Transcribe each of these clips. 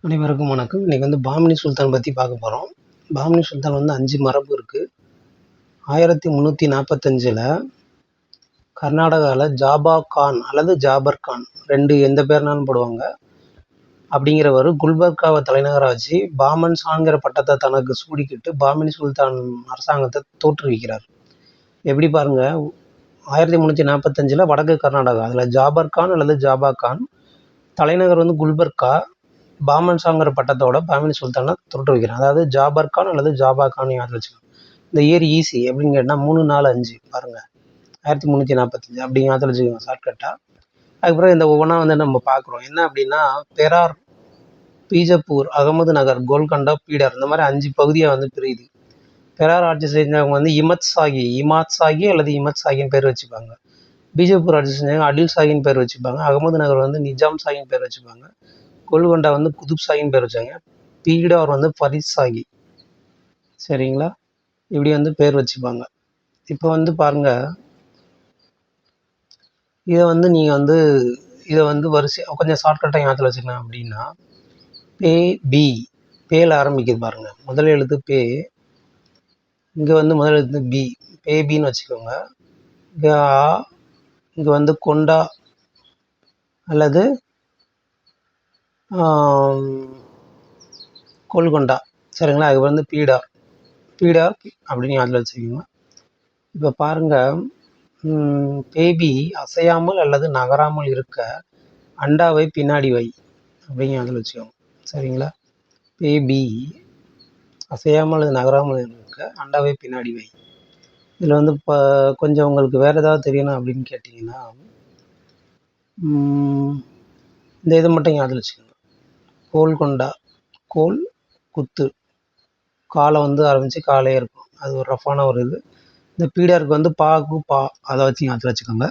அனைவருக்கும் வணக்கம். இன்றைக்கி பாமினி சுல்தான் பற்றி பார்க்க போகிறோம். பாமினி சுல்தான் 5 மரபு இருக்குது. 1345 கர்நாடகாவில் ஜாபா கான் அல்லது ஜாபர் கான் 2 எந்த பேர்னாலும் போடுவாங்க. அப்படிங்கிறவர் குல்பர்காவை தலைநகராக வச்சு பாமன் ஷாங்கிற பட்டத்தை தனக்கு சூடிக்கிட்டு பாமினி சுல்தான் அரசாங்கத்தை தோற்றுவிக்கிறார். எப்படி பாருங்கள், 1345 வடக்கு கர்நாடகா, அதில் ஜாபர் கான் அல்லது ஜாபா கான், தலைநகர் குல்பர்கா, பாமன் ஷாங்கிற பட்டத்தோட பாமினி சுல்தானை தோற்று வைக்கிறான். அதாவது ஜாபர் கான் அல்லது ஜாபா கான் ஞாபகம் வச்சுக்கணும். இந்த இயர் ஈஸி எப்படின்னு கேட்டால் 3, 4, 5 பாருங்கள், 1345 அப்படி ஞாபகம் வச்சுக்கோங்க ஷார்ட்கட்டாக. அதுக்கப்புறம் இந்த ஒவ்வொன்றா நம்ம பார்க்குறோம். என்ன அப்படின்னா, பெரார், பீஜப்பூர், அகமது நகர், கோல்கண்டா, பீடர், இந்த மாதிரி 5 பகுதியாக பிரியுது. பெரார் ஆட்சி செஞ்சவங்க இமத் சாகி அல்லது இமத் சாகின்னு பேர் வச்சுப்பாங்க. பீஜப்பூர் ஆட்சி செஞ்சவங்க அடில் சாகின்னு பேர் வச்சுப்பாங்க. அகமது நகர் நிஜாம் சாகின்னு பேர் வச்சுப்பாங்க. கோல்கொண்டா குதுப் சாகின்னு பேர் வச்சாங்க. பீடார் ஃபரீத் சாகி. சரிங்களா, இப்படி பேர் வச்சுப்பாங்க. இப்போ பாருங்கள், இதை நீங்கள் இதை வரிசை கொஞ்சம் ஷார்ட்கட்டாக ஞாபகத்தில் வச்சுக்கலாம். அப்படின்னா பே பி, பேல ஆரம்பிக்குது பாருங்கள், முதல் எழுத்து பே, இங்கே முதல் எழுத்து பி, பே பின்னு வச்சுக்கோங்க. இங்கே ஆ, இங்கே கொண்டா அல்லது கோல்கொண்டா. சரிங்களா, அது பீடார் அப்படின்னு ஞாபகம் வச்சுக்கோங்க. இப்போ பாருங்கள், பேபி அசையாமல் அல்லது நகராமல் இருக்க அண்டாவை பின்னாடி வை அப்படின்னு ஞாபகம் வச்சுக்கோங்க. சரிங்களா, பேபி அசையாமல் அல்லது நகராமல் இருக்க அண்டாவை பின்னாடி வை. இதில் இப்போ கொஞ்சம் உங்களுக்கு வேறு ஏதாவது தெரியணும் அப்படின்னு கேட்டிங்கன்னா, இந்த இதை மட்டும் ஞாபகம் வச்சுக்கோங்க. கோல்கொண்டா, கோல் குத்து, காலை ஆரம்பித்து காலே இருக்கும், அது ஒரு ரஃப்பான ஒரு இது. இந்த பீடருக்கு பாகு பா, அதை வச்சு ஞாபகத்தில் வச்சுக்கோங்க.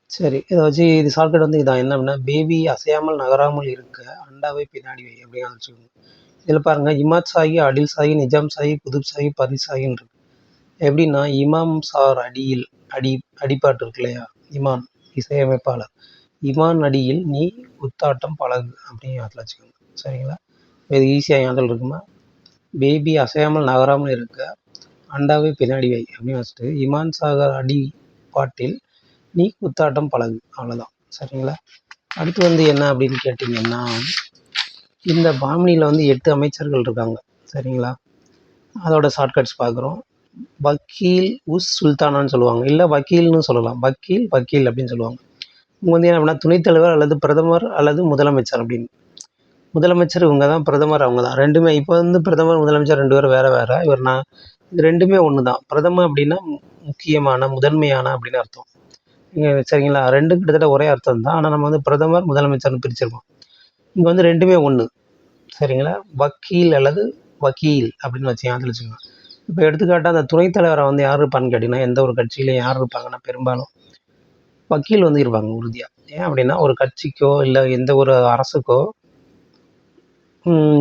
சரி, இதை வச்சு இது ஷார்ட்கட் இதான். என்ன அப்படின்னா, பேபி அசையாமல் நகராமல் இருக்க அண்டாவை பின்னாடி வை அப்படின்னு வச்சுக்கோங்க. இதில் பாருங்கள், இமாத் சாகி, அடில் சாகி, நிஜாம் சாகி, குதுப் சாகி, பரீத் சாகின்னு இருக்கு. எப்படின்னா, இமாம் சார் அடியில், அடிப்பாட்டு இருக்கு இல்லையா, இமான் இசையமைப்பாளர், இமான் அடியில் நீ குத்தாட்டம் பழகு அப்படின்னு ஞாபகத்தில் வச்சுக்கோங்க. சரிங்களா, இது ஈஸியாக ஞாபகம் இருக்குமா? பேபி அசையாமல் நகராமல் இருக்க அண்டாவை பின்னாடி வை அப்படின்னு வச்சுட்டு இமான் சாகர் அடி பாட்டில் நீ குத்தாட்டம் பழகு, அவ்வளோதான். சரிங்களா, அடுத்து என்ன அப்படின்னு கேட்டிங்கன்னா, இந்த பாமினியில் 8 அமைச்சர்கள் இருக்காங்க. சரிங்களா, அதோட ஷார்ட்கட்ஸ் பார்க்குறோம். வக்கீல் உஸ் சுல்தானான்னு சொல்லுவாங்க, இல்லை வக்கீல்னு சொல்லலாம். வக்கீல் அப்படின்னு சொல்லுவாங்க. இவங்க என்ன அப்படின்னா, துணைத்தலைவர் அல்லது பிரதமர் அல்லது முதலமைச்சர் அப்படின்னு. முதலமைச்சர் இவங்க தான், பிரதமர் அவங்க தான். ரெண்டுமே இப்போ பிரதமர் முதலமைச்சர் 2 பேரும் வேறு வேறு. இது ரெண்டுமே ஒன்று தான். பிரதமர் அப்படின்னா முக்கியமான, முதன்மையான அப்படின்னு அர்த்தம். சரிங்களா, ரெண்டும் கிட்டத்தட்ட ஒரே அர்த்தம் தான். ஆனால் நம்ம பிரதமர் முதலமைச்சர்னு பிரிச்சிருக்கோம். இங்கே ரெண்டுமே ஒன்று. சரிங்களா, வக்கீல் அல்லது வக்கீல் அப்படின்னு வச்சுக்கோங்க. இப்போ எடுத்துக்காட்டாக அந்த துணைத்தலைவரை யார் இருப்பான்னு கேட்டிங்கன்னா, எந்த ஒரு கட்சியிலையும் யார் இருப்பாங்கன்னா, பெரும்பாலும் வக்கீல் இருப்பாங்க உறுதியாக. ஏன் அப்படின்னா, ஒரு கட்சிக்கோ இல்லை எந்த ஒரு அரசுக்கோ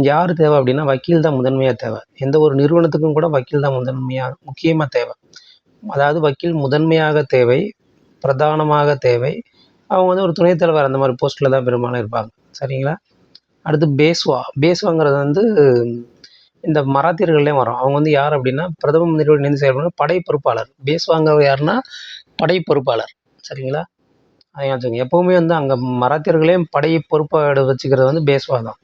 யார் தேவை அப்படின்னா, வக்கீல் தான் முதன்மையாக தேவை. எந்த ஒரு நிறுவனத்துக்கும் கூட வக்கீல் தான் முக்கியமாக தேவை. அதாவது வக்கீல் முதன்மையாக தேவை, பிரதானமாக தேவை. அவங்க ஒரு துணைத்தலைவர் அந்த மாதிரி போஸ்ட்டில் தான் பெரும்பாலும் இருப்பாங்க. சரிங்களா, அடுத்து பேஸ்வாங்கிறது இந்த மராத்தியர்கள்லேயும் வரும். அவங்க யார் அப்படின்னா, பிரதம மந்திரியோடு இணைந்து செயல்படுற படை பொறுப்பாளர். பேஸ்வாங்கிறவர் யாருன்னா, படை பொறுப்பாளர். சரிங்களா, அதை எப்போவுமே அங்கே மராத்தியர்களே படையை பொறுப்பாக வச்சுக்கிறது பேஸ்வா தான்.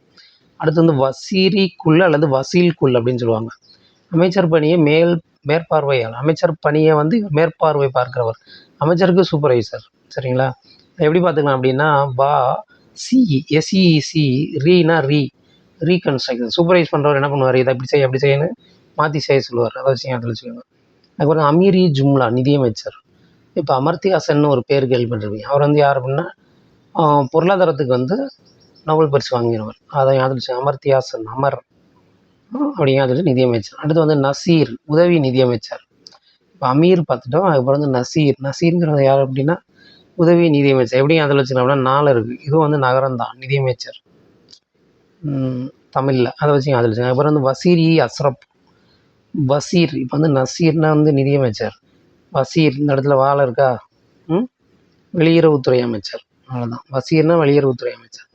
அடுத்து வசீரி குல் அல்லது வசீல் குல் அப்படின்னு சொல்லுவாங்க. அமைச்சர் பணியை மேற்பார்வையாளர். அமைச்சர் பணியை மேற்பார்வை பார்க்கிறவர். அமைச்சருக்கு சூப்பர்வைசர். சரிங்களா, எப்படி பார்த்துக்கலாம் அப்படின்னா, எஸ்இசி, ரீனா ரீகன்ஸ்ட்ரக்ஷன். சூப்பர்வைஸ் பண்ணுறவர் என்ன பண்ணுவார், இதை அப்படி செய்ய அப்படி செய்யணும் மாற்றி செய்ய சொல்லுவார். அதை வச்சு அதில் வச்சுக்கோங்க. அதுக்கப்புறம் அமீரி ஜும்லா, நிதியமைச்சர். இப்போ அமர்த்தியா சென்னு ஒரு பேர் கேள்விப்பட்டிருப்பீங்க. அவர் யார் அப்படின்னா, பொருளாதாரத்துக்கு நோபல் பரிசு வாங்கினவர். அதை ஞாபகம் அமர்த்தியா சென், அமர் அப்படி ஞாபகம் நிதியமைச்சர். அடுத்து நசீர், உதவி நிதியமைச்சர். இப்போ அமீர் பார்த்துட்டோம். அதுக்கப்புறம் நசீருங்கிறது யார் அப்படின்னா, உதவி நிதியமைச்சர். எப்படி அதில் வச்சுக்கலாம் அப்படின்னா, 4 இருக்குது. இதுவும் நகரம் தான், நிதியமைச்சர் தமிழில். அதை வச்சு அதில் வச்சுக்கலாம். அதுக்கப்புறம் வசீர் அஸ்ரப், வசீர். இப்போ நசீர்னா நிதியமைச்சர். வசீர் இந்த இடத்துல வாழை இருக்கா, வெளியுறவுத்துறை அமைச்சர். அவ்வளோதான். வசீர்னா வெளியுறவுத்துறை அமைச்சர்.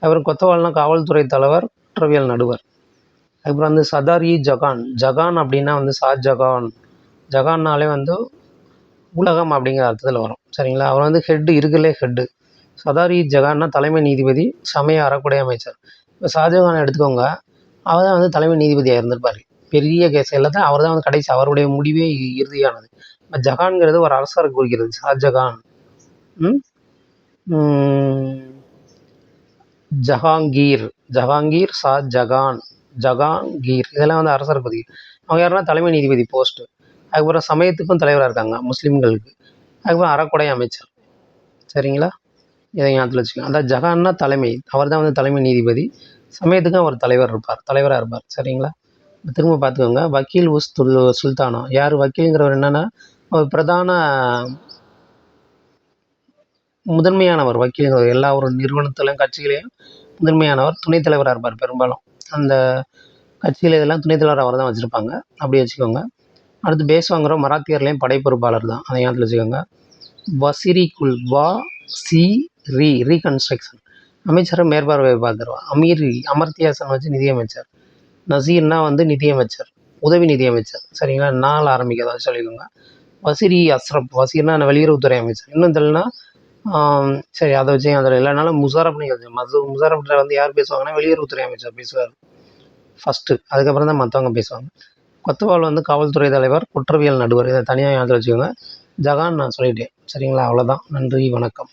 அப்புறம் கொத்தவால்னா காவல்துறை தலைவர், குற்றவியல் நடுவர். அதுக்கப்புறம் வந்து சதார் இ ஜகான். ஜகான் அப்படின்னா வந்து ஷாஜகான். ஜகான்னாலே வந்து உலகம் அப்படிங்கிற அர்த்தத்தில் வரும். சரிங்களா? அவர் வந்து ஹெட்டு இருக்குல்லே ஹெட்டு. சதார் இ ஜகான்னா தலைமை நீதிபதி, சமய அறக்குறை அமைச்சர். இப்போ ஷாஜகான் எடுத்துக்கோங்க, அவர் தான் வந்து தலைமை நீதிபதியாக இருந்திருப்பார். பெரிய கேஸ் எல்லாத்தையும் அவர் தான் வந்து கடைசி, அவருடைய முடிவே இறுதியானது. இப்போ ஜகான்கிறது ஒரு அரசரை குறிக்கிறது. ஷாஜகான், ஜஹாங்கீர், ஜஹாங்கீர், ஷாஜகான், ஜஹாங்கீர், இதெல்லாம் வந்து அரசரை குறிக்கும். அவங்க யாருன்னா தலைமை நீதிபதி போஸ்ட்டு. அதுக்கப்புறம் சமயத்துக்கும் தலைவராக இருக்காங்க முஸ்லீம்களுக்கு. அதுக்கப்புறம் அறக்குறை அமைச்சர். சரிங்களா? இதை ஞாபகத்தில் வச்சுக்கோங்க. அதான் ஜஹான்னா தலைமை, அவர் தான் வந்து தலைமை நீதிபதி. சமயத்துக்கும் அவர் தலைவராக இருப்பார். சரிங்களா? திரும்ப பார்த்துக்கோங்க. வக்கீல் உஸ் சுல்தானா. யார் வக்கீலுங்கிறவர் என்னென்னா பிரதான முதன்மையானவர். வக்கீலுங்கிறவர் எல்லா ஒரு நிறுவனத்திலையும் கட்சிகளையும் முதன்மையானவர், துணைத் தலைவராக இருப்பார். பெரும்பாலும் அந்த கட்சியில் இதெல்லாம் துணைத் தலைவர் அவர் தான் வச்சுருப்பாங்க. அப்படி வச்சுக்கோங்க. அடுத்து பேசுவாங்கிற மராத்தியர்லேயும் படைப்பொறுப்பாளர் தான். அதை ஞாபகத்தில் வச்சுக்கோங்க. வசிரி குல் வா சி ரீகன்ஸ்ட்ரக்ஷன் அமைச்சரை மேற்பார்வை பார்த்துருவா. அமர்த்தியாசன் வச்சு நிதியமைச்சர். நசீர்னா வந்து நிதியமைச்சர், உதவி நிதியமைச்சர். சரிங்களா? நாள் ஆரம்பிக்கிறதா சொல்லிக்கோங்க. வசிரி அஸ்ரப். வசீர்னா வெளியுறவுத்துறை அமைச்சர். இன்னும் தெரியலனா சரி, அதை வச்சு அதில் இல்லைனாலும் முஷாரப்னு முஷாரப்ல வந்து யார் பேசுவாங்கன்னா வெளியுறவுத்துறை அமைச்சர் பேசுவார் ஃபஸ்ட்டு. அதுக்கப்புறம் தான் மற்றவங்க பேசுவாங்க. கொத்தவால் வந்து காவல்துறை தலைவர், குற்றவியல் நடுவர். இதை தனியாக ஞாபகத்தில் வச்சுக்கோங்க. ஜகான் நான் சொல்லிட்டேன். சரிங்களா? அவ்வளோதான். நன்றி, வணக்கம்.